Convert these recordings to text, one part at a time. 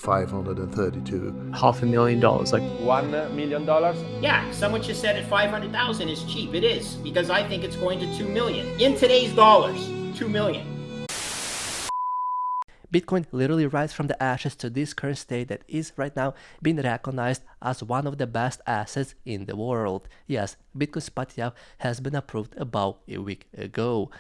532. $500,000, like $1 million. Yeah, someone just said at 500,000 is cheap. It is, because I think it's going to 2 million. In today's dollars, 2 million. Bitcoin literally rise from the ashes to this current state that is right now being recognized as one of the best assets in the world. Yes, Bitcoin spot ETF has been approved about a week ago.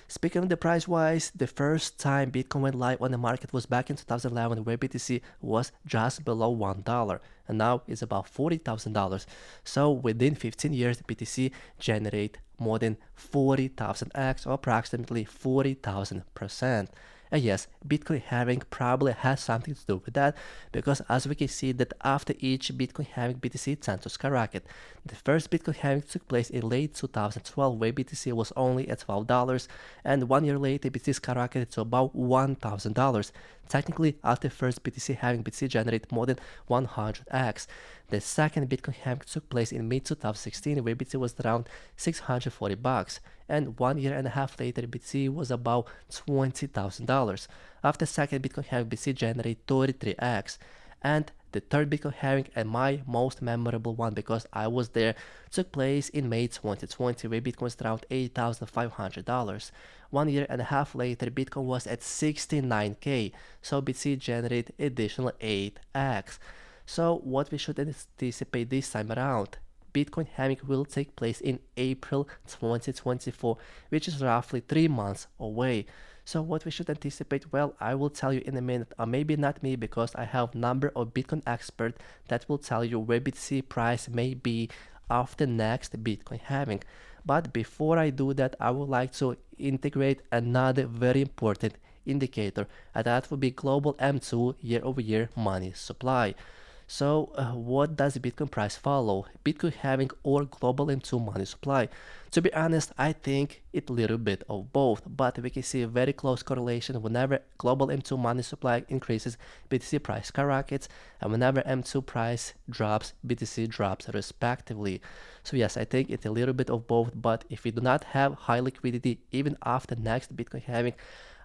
Speaking of the price wise, the first time Bitcoin went live on the market was back in 2011, where BTC was just below $1, and now it's about $40,000. So within 15 years, BTC generate more than 40,000x, or approximately 40,000%. And yes, Bitcoin halving probably has something to do with that, because as we can see that after each Bitcoin halving, BTC tends to skyrocket. The first Bitcoin halving took place in late 2012, where BTC was only at $12, and 1 year later BTC skyrocketed to about $1,000. Technically, after first BTC halving, BTC generated more than 100x. The second Bitcoin halving took place in mid-2016, where BTC was around $640, and 1 year and a half later, BTC was about $20,000. After second Bitcoin halving, BTC generated 33x, and the third Bitcoin halving, and my most memorable one because I was there, took place in May 2020, where Bitcoin was around $8,500. 1 year and a half later, Bitcoin was at 69k, so BTC generated additional 8x. So what we should anticipate this time around? Bitcoin halving will take place in April 2024, which is roughly 3 months away. So what we should anticipate? Well, I will tell you in a minute, or maybe not me, because I have number of Bitcoin experts that will tell you where BTC price may be after next Bitcoin halving. But before I do that, I would like to integrate another very important indicator, and that would be global M2 year-over-year money supply. So what does Bitcoin price follow? Bitcoin halving or global M2 money supply? To be honest, I think it's a little bit of both, but we can see a very close correlation. Whenever global M2 money supply increases, BTC price skyrockets, and whenever M2 price drops, BTC drops respectively. So yes, I think it's a little bit of both, but if we do not have high liquidity even after next Bitcoin halving,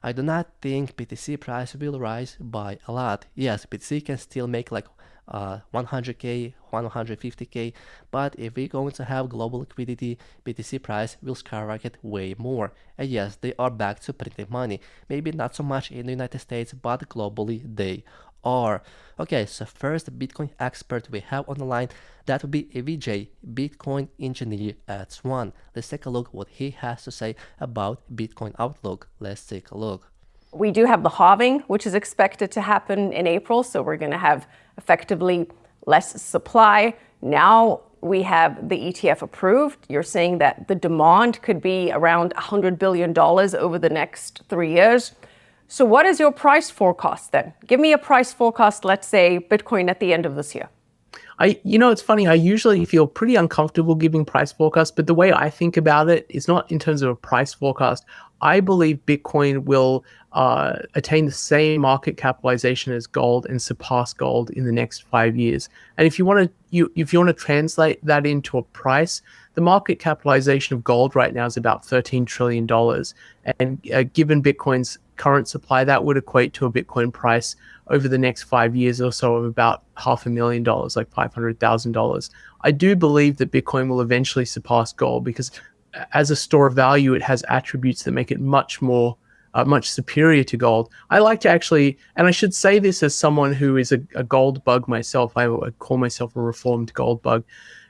I do not think BTC price will rise by a lot. Yes, BTC can still make like 100k, 150k, but if we're going to have global liquidity, BTC price will skyrocket way more. And yes, they are back to printing money. Maybe not so much in the United States, but globally they are. Okay, so first Bitcoin expert we have on the line, that would be AVJ, Bitcoin Engineer at Swan. Let's take a look what he has to say about Bitcoin outlook. Let's take a look. We do have the halving, which is expected to happen in April, so we're going to have effectively less supply. Now we have the ETF approved. You're saying that the demand could be around $100 billion over the next 3 years. So what is your price forecast then? Give me a price forecast, let's say Bitcoin at the end of this year. It's funny, I usually feel pretty uncomfortable giving price forecasts, but the way I think about it is not in terms of a price forecast. I believe Bitcoin will attain the same market capitalization as gold and surpass gold in the next 5 years. And if you want to translate that into a price, the market capitalization of gold right now is about $13 trillion. And given Bitcoin's current supply, that would equate to a Bitcoin price over the next 5 years or so of about $500,000, like $500,000. I do believe that Bitcoin will eventually surpass gold because as a store of value, it has attributes that make it much superior to gold. I like to actually, and I should say this as someone who is a gold bug myself, I call myself a reformed gold bug.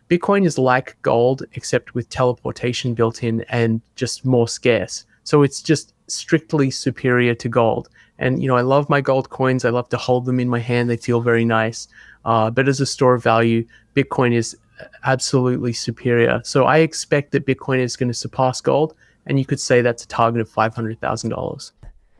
Bitcoin is like gold, except with teleportation built in and just more scarce. So it's just strictly superior to gold. And, I love my gold coins. I love to hold them in my hand. They feel very nice. But as a store of value, Bitcoin is absolutely superior. So I expect that Bitcoin is going to surpass gold. And you could say that's a target of $500,000.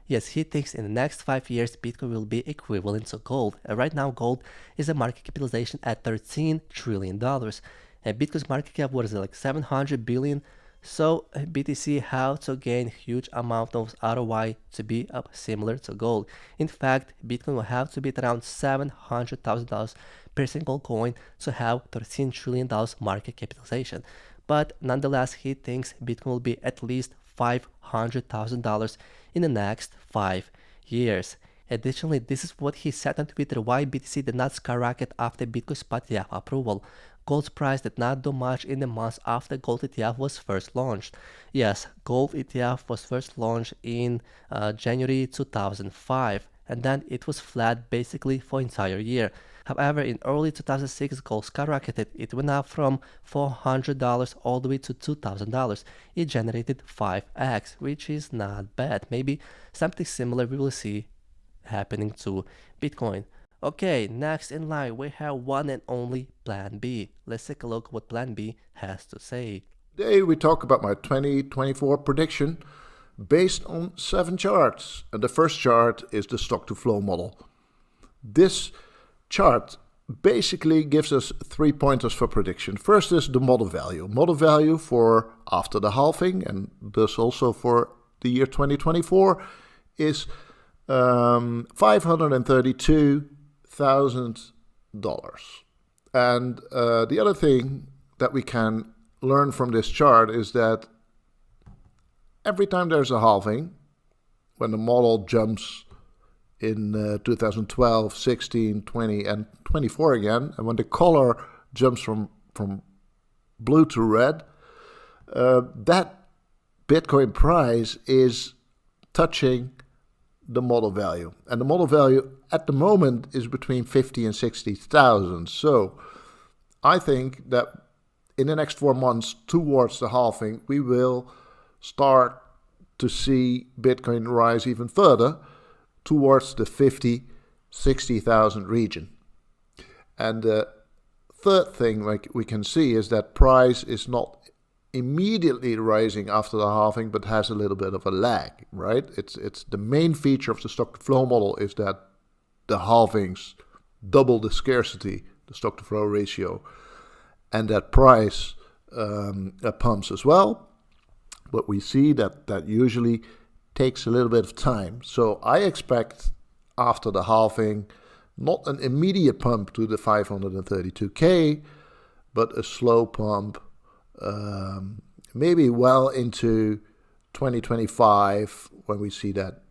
Yes, he thinks in the next 5 years, Bitcoin will be equivalent to gold. Right now, gold is a market capitalization at $13 trillion. And Bitcoin's market cap, what is it, like 700 billion? So BTC have to gain huge amount of ROI to be up similar to gold. In fact, Bitcoin will have to be around $700,000 per single coin to have $13 trillion market capitalization. But nonetheless, he thinks Bitcoin will be at least $500,000 in the next 5 years. Additionally, this is what he said on Twitter why BTC did not skyrocket after Bitcoin spot ETF approval. Gold's price did not do much in the months after gold ETF was first launched. Yes, gold ETF was first launched in January 2005, and then it was flat basically for entire year. However, in early 2006, gold skyrocketed. It went up from $400 all the way to $2,000. It generated 5x, which is not bad. Maybe something similar we will see happening to Bitcoin. Okay, next in line we have one and only Plan B. Let's take a look what Plan B has to say. Today we talk about my 2024 prediction based on 7 charts. And the first chart is the stock to flow model. This chart basically gives us 3 pointers for prediction. First is the model value. Model value for after the halving, and thus also for the year 2024, is $532,000. And the other thing that we can learn from this chart is that every time there's a halving, when the model jumps in 2012, 16, 20, and 24 again, and when the color jumps from blue to red, that Bitcoin price is touching the model value. And the model value at the moment is between 50 and 60,000. So I think that in the next 4 months towards the halving, we will start to see Bitcoin rise even further towards the 50, 60,000 region. And the third thing we can see is that price is not immediately rising after the halving, but has a little bit of a lag, right? It's the main feature of the stock to flow model is that the halvings double the scarcity, the stock to flow ratio, and that price pumps as well. But we see that usually takes a little bit of time. So I expect after the halving, not an immediate pump to the 532K, but a slow pump, maybe well into 2025 when we see that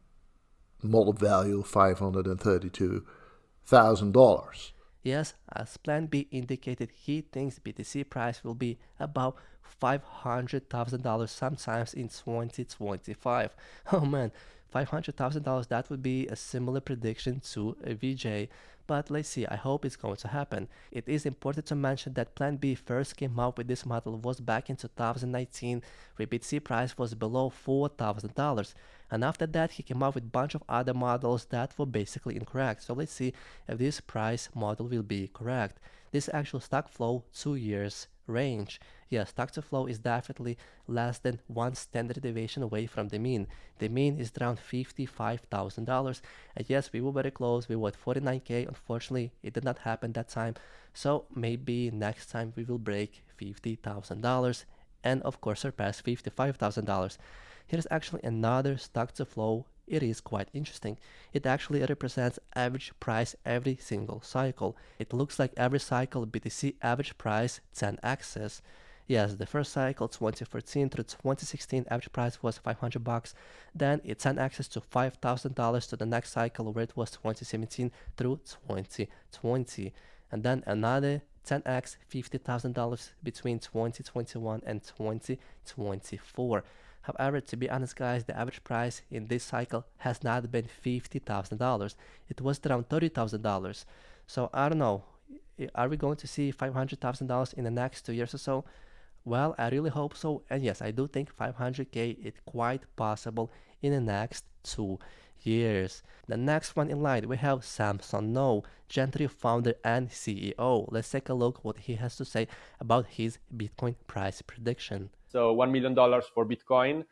model value $532,000. Yes, as Plan B indicated, he thinks BTC price will be about $500,000 sometimes in 2025. Oh man, $500,000, that would be a similar prediction to a VJ. But let's see, I hope it's going to happen. It is important to mention that Plan B first came out with this model was back in 2019, where BTC price was below $4,000. And after that, he came out with a bunch of other models that were basically incorrect. So let's see if this price model will be correct. This actual stock flow 2 years range. Yes, stock to flow is definitely less than 1 standard deviation away from the mean. The mean is around $55,000. And yes, we were very close. We were at 49K. Unfortunately, it did not happen that time. So maybe next time we will break $50,000 and of course surpass $55,000. Here's actually another stock to flow. It is quite interesting. It actually represents average price every single cycle. It looks like every cycle BTC average price 10 axis. Yes, the first cycle 2014 through 2016 average price was $500. Then it 10 axis to $5,000 to the next cycle where it was 2017 through 2020. And then another 10x $50,000 between 2021 and 2024. However, to be honest guys, the average price in this cycle has not been $50,000. It was around $30,000. So I don't know, are we going to see $500,000 in the next 2 years or so? Well, I really hope so. And yes, I do think 500K is quite possible in the next 2 years. The next one in line, we have Samson No, Gentry founder and CEO. Let's take a look what he has to say about his Bitcoin price prediction. So $1 million for Bitcoin.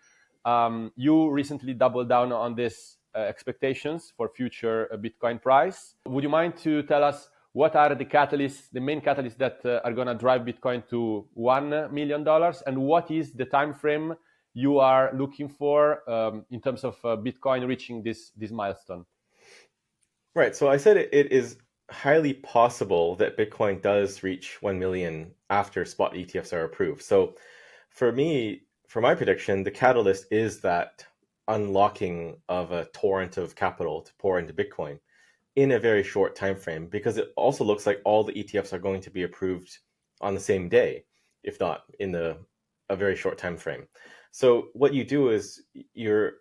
You recently doubled down on these expectations for future Bitcoin price. Would you mind to tell us what are the catalysts, the main catalysts that are going to drive Bitcoin to $1 million, and what is the time frame you are looking for in terms of Bitcoin reaching this milestone? Right. So I said it is highly possible that Bitcoin does reach 1 million after spot ETFs are approved. So for me, for my prediction, the catalyst is that unlocking of a torrent of capital to pour into Bitcoin in a very short time frame, because it also looks like all the ETFs are going to be approved on the same day, if not in a very short time frame. So what you do is you're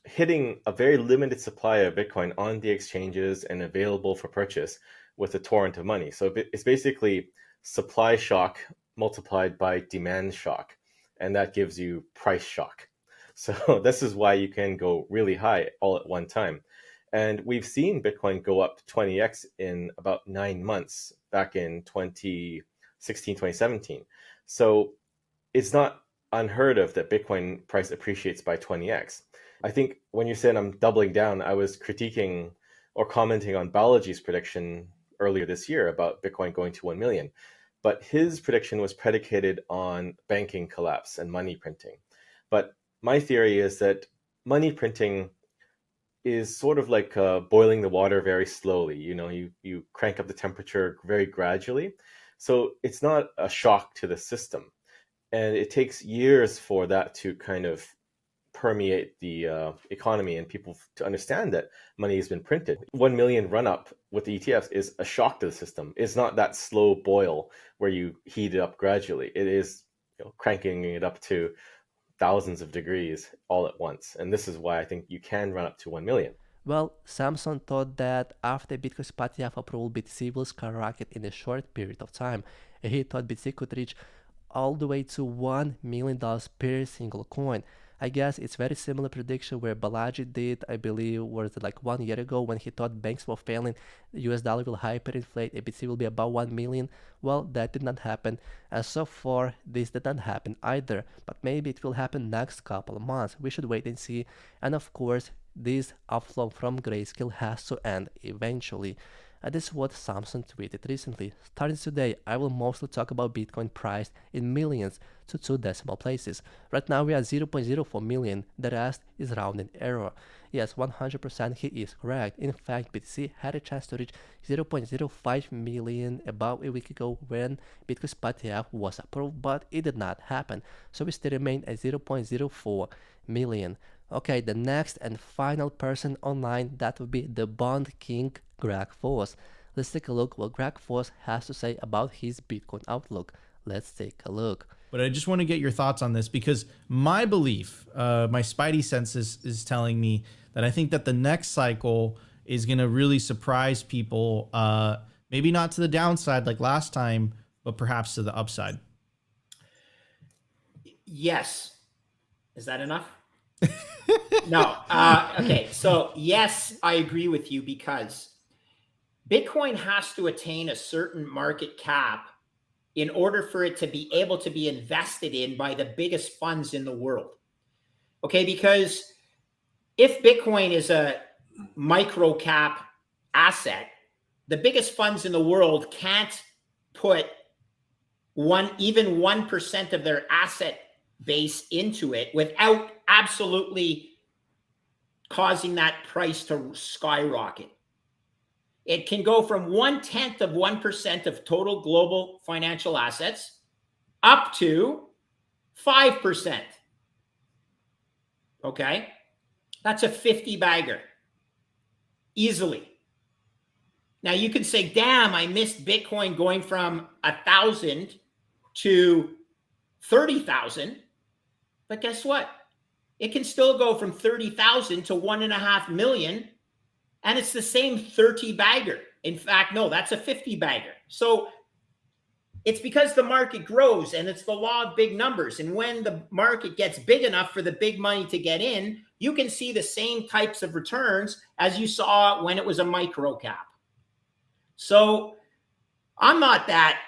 hitting a very limited supply of Bitcoin on the exchanges and available for purchase with a torrent of money. So it's basically supply shock multiplied by demand shock, and that gives you price shock. So this is why you can go really high all at one time. And we've seen Bitcoin go up 20x in about 9 months back in 2016, 2017. So it's not unheard of that Bitcoin price appreciates by 20x. I think when you said I'm doubling down, I was critiquing or commenting on Balaji's prediction earlier this year about Bitcoin going to 1 million. But his prediction was predicated on banking collapse and money printing. But my theory is that money printing is sort of like boiling the water very slowly. You crank up the temperature very gradually. So it's not a shock to the system. And it takes years for that to kind of permeate the economy and people to understand that money has been printed. 1 million run up with the ETFs is a shock to the system. It's not that slow boil where you heat it up gradually. It is cranking it up to thousands of degrees all at once. And this is why I think you can run up to 1 million. Well, Samson thought that after Bitcoin spot ETF approval, BTC will skyrocket in a short period of time. He thought BTC could reach all the way to $1 million per single coin. I guess it's very similar prediction where Balaji did, I believe, was it like 1 year ago when he thought banks were failing, the US dollar will hyperinflate, BTC will be about 1 million. Well, that did not happen, and so far this did not happen either, but maybe it will happen next couple of months. We should wait and see, and of course, this outflow from Grayscale has to end eventually. And this is what Samson tweeted recently. Starting today, I will mostly talk about Bitcoin priced in millions to 2 decimal places. Right now we are 0.04 million, the rest is rounding error. Yes, 100% he is correct. In fact, BTC had a chance to reach 0.05 million about a week ago when Bitcoin spot ETF was approved, but it did not happen. So we still remain at 0.04 million. Okay, the next and final person online, that would be the Bond King, Greg Foss. Let's take a look what Greg Foss has to say about his Bitcoin outlook. Let's take a look. But I just want to get your thoughts on this because my belief, my spidey senses is telling me that I think that the next cycle is going to really surprise people, maybe not to the downside like last time, but perhaps to the upside. Yes. Is that enough? No. Okay. So yes, I agree with you because Bitcoin has to attain a certain market cap in order for it to be able to be invested in by the biggest funds in the world. Okay. Because if Bitcoin is a micro cap asset, the biggest funds in the world can't put even 1% of their asset base into it without absolutely causing that price to skyrocket. It can go from 0.1% of total global financial assets up to 5%. Okay. That's a 50 bagger easily. Now you can say, damn, I missed Bitcoin going from 1,000 to 30,000. But guess what? It can still go from 30,000 to 1.5 million. And it's the same 30 bagger. In fact, no, that's a 50 bagger. So it's because the market grows and it's the law of big numbers. And when the market gets big enough for the big money to get in, you can see the same types of returns as you saw when it was a micro cap. So I'm not that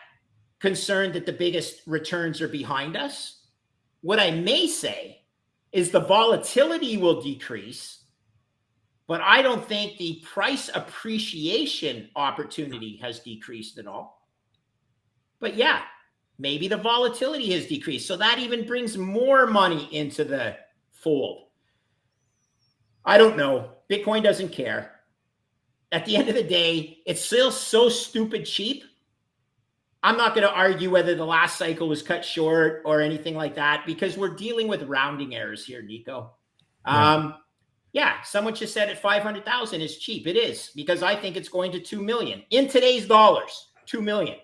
concerned that the biggest returns are behind us. What I may say is the volatility will decrease, but I don't think the price appreciation opportunity has decreased at all. But yeah, maybe the volatility has decreased. So that even brings more money into the fold. I don't know. Bitcoin doesn't care. At the end of the day, it's still so stupid cheap. I'm not going to argue whether the last cycle was cut short or anything like that because we're dealing with rounding errors here, Nico. Yeah, someone just said at 500,000 is cheap. It is, because I think it's going to 2 million in today's dollars. 2 million.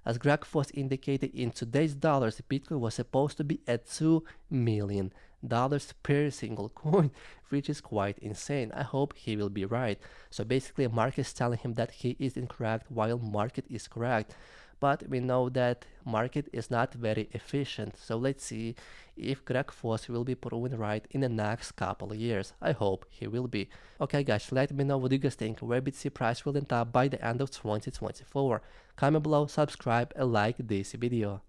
As Greg Foss indicated, in today's dollars, Bitcoin was supposed to be at $2 million per single coin, which is quite insane. I hope he will be right. So basically, market is telling him that he is incorrect while market is correct. But we know that market is not very efficient. So let's see if Greg Foss will be proven right in the next couple of years. I hope he will be. Okay guys, let me know what you guys think, where BTC price will end up by the end of 2024. Comment below, subscribe and like this video.